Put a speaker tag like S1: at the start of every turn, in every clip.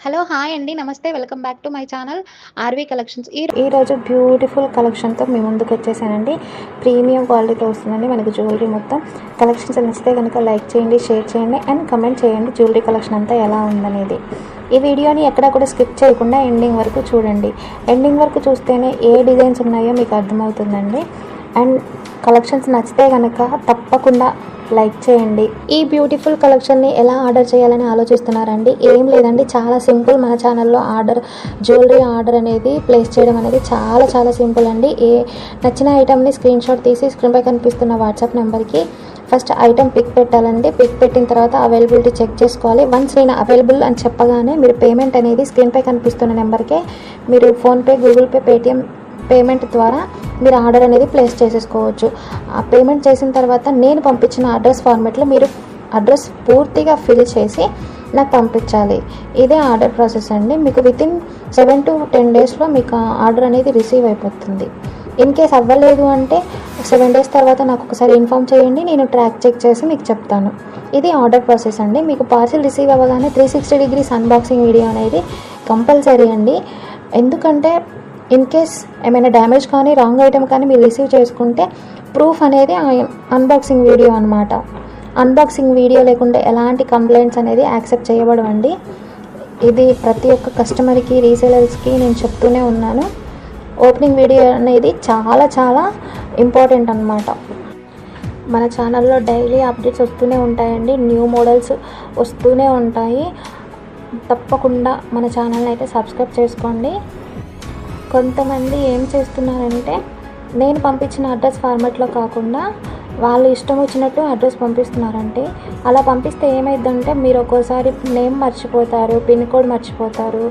S1: Hello hi అండి నమస్తే welcome back to my channel RV collections.
S2: ఈరోజు బ్యూటిఫుల్ కలెక్షన్తో మీ ముందుకు వచ్చేసానండి. ప్రీమియం క్వాలిటీతో వస్తుందండి మనకి జ్యువెలరీ మొత్తం. కలెక్షన్స్ నచ్చితే కనుక లైక్ చేయండి, షేర్ చేయండి అండ్ కమెంట్ చేయండి జ్యువెలరీ కలెక్షన్ అంతా ఎలా ఉందనేది. ఈ వీడియోని ఎక్కడ కూడా స్కిప్ చేయకుండా ఎండింగ్ వరకు చూడండి. ఎండింగ్ వరకు చూస్తేనే ఏ డిజైన్స్ ఉన్నాయో మీకు అర్థమవుతుందండి. అండ్ కలెక్షన్స్ నచ్చితే కనుక తప్పకుండా లైక్ చేయండి. ఈ బ్యూటిఫుల్ కలెక్షన్ని ఎలా ఆర్డర్ చేయాలని ఆలోచిస్తున్నారండి? ఏం లేదండి, చాలా సింపుల్. మన ఛానల్లో జ్యువెలరీ ఆర్డర్ అనేది ప్లేస్ చేయడం అనేది చాలా సింపుల్ అండి. నచ్చిన ఐటమ్ని స్క్రీన్ షాట్ తీసి స్క్రీన్పై కనిపిస్తున్న వాట్సాప్ నెంబర్కి ఫస్ట్ ఐటమ్ పిక్ పెట్టాలండి. పిక్ పెట్టిన తర్వాత అవైలబిలిటీ చెక్ చేసుకోవాలి. వన్స్ నేను అవైలబుల్ అని చెప్పగానే మీరు పేమెంట్ అనేది స్క్రీన్పై కనిపిస్తున్న నెంబర్కే మీరు PhonePe, Google pay, Paytm payment ద్వారా మీరు ఆర్డర్ అనేది ప్లేస్ చేసేసుకోవచ్చు. ఆ పేమెంట్ చేసిన తర్వాత నేను పంపించిన అడ్రస్ ఫార్మాట్లో మీరు అడ్రస్ పూర్తిగా ఫిల్ చేసి నాకు పంపించాలి. ఇదే ఆర్డర్ ప్రాసెస్ అండి. మీకు వితిన్ 7 to 10 డేస్లో మీకు ఆర్డర్ అనేది రిసీవ్ అయిపోతుంది. ఇన్ కేస్ అవ్వలేదు అంటే 7 డేస్ తర్వాత నాకు ఒకసారి ఇన్ఫామ్ చేయండి, నేను ట్రాక్ చెక్ చేసి మీకు చెప్తాను. ఇది ఆర్డర్ ప్రాసెస్ అండి. మీకు పార్సిల్ రిసీవ్ అవ్వగానే 360 degrees అన్బాక్సింగ్ వీడియో అనేది కంపల్సరీ అండి. ఎందుకంటే ఇన్ కేస్ ఏమైనా డ్యామేజ్ కానీ రాంగ్ ఐటెం కానీ మీరు రిసీవ్ చేసుకుంటే ప్రూఫ్ అనేది అన్బాక్సింగ్ వీడియో అనమాట. అన్బాక్సింగ్ వీడియో లేకుంటే ఎలాంటి కంప్లైంట్స్ అనేది యాక్సెప్ట్ చేయబడవండి. ఇది ప్రతి ఒక్క కస్టమర్కి, రీసేలర్స్కి నేను చెప్తూనే ఉన్నాను. ఓపెనింగ్ వీడియో అనేది చాలా ఇంపార్టెంట్ అనమాట. మన ఛానల్లో డైలీ అప్డేట్స్ వస్తూనే ఉంటాయండి. న్యూ మోడల్స్ వస్తూనే ఉంటాయి. తప్పకుండా మన ఛానల్ని అయితే సబ్స్క్రైబ్ చేసుకోండి. కొంతమంది ఏం చేస్తున్నారంటే నేను పంపించిన అడ్రస్ ఫార్మాట్లో కాకుండా వాళ్ళు ఇష్టం వచ్చినట్టు అడ్రస్ పంపిస్తున్నారంటే, అలా పంపిస్తే ఏమైందంటే మీరు ఒక్కోసారి నేమ్ మర్చిపోతారు, పిన్ కోడ్ మర్చిపోతారు.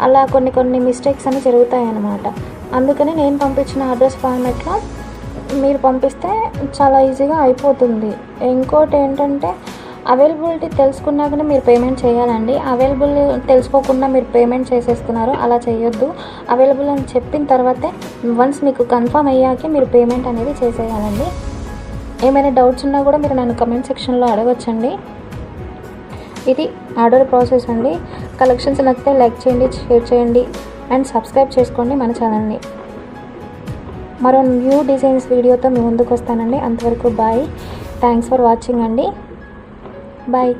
S2: అలా కొన్ని మిస్టేక్స్ అని జరుగుతాయి అన్నమాట. అందుకని నేను పంపించిన అడ్రస్ ఫార్మాట్లో మీరు పంపిస్తే చాలా ఈజీగా అయిపోతుంది. ఇంకోటి ఏంటంటే అవైలబిలిటీ తెలుసుకున్నాకనే మీరు పేమెంట్ చేయాలండి. అవైలబుల్ తెలుసుకోకుండా మీరు పేమెంట్ చేసేస్తున్నారు, అలా చేయొద్దు. అవైలబుల్ అని చెప్పిన తర్వాతే వన్స్ మీకు కన్ఫర్మ్ అయ్యాకే మీరు పేమెంట్ అనేది చేసేయాలండి. ఏమైనా డౌట్స్ ఉన్నా కూడా మీరు నన్ను కమెంట్ సెక్షన్లో అడగొచ్చండి. ఇది ఆర్డర్ ప్రాసెస్ అండి. కలెక్షన్స్ నచ్చితే లైక్ చేయండి, షేర్ చేయండి అండ్ సబ్స్క్రైబ్ చేసుకోండి మన ఛానల్ని. మరో న్యూ డిజైన్స్ వీడియోతో మీ ముందుకు వస్తానండి. అంతవరకు బాయ్. థ్యాంక్స్ ఫర్ వాచింగ్ అండి. Bye.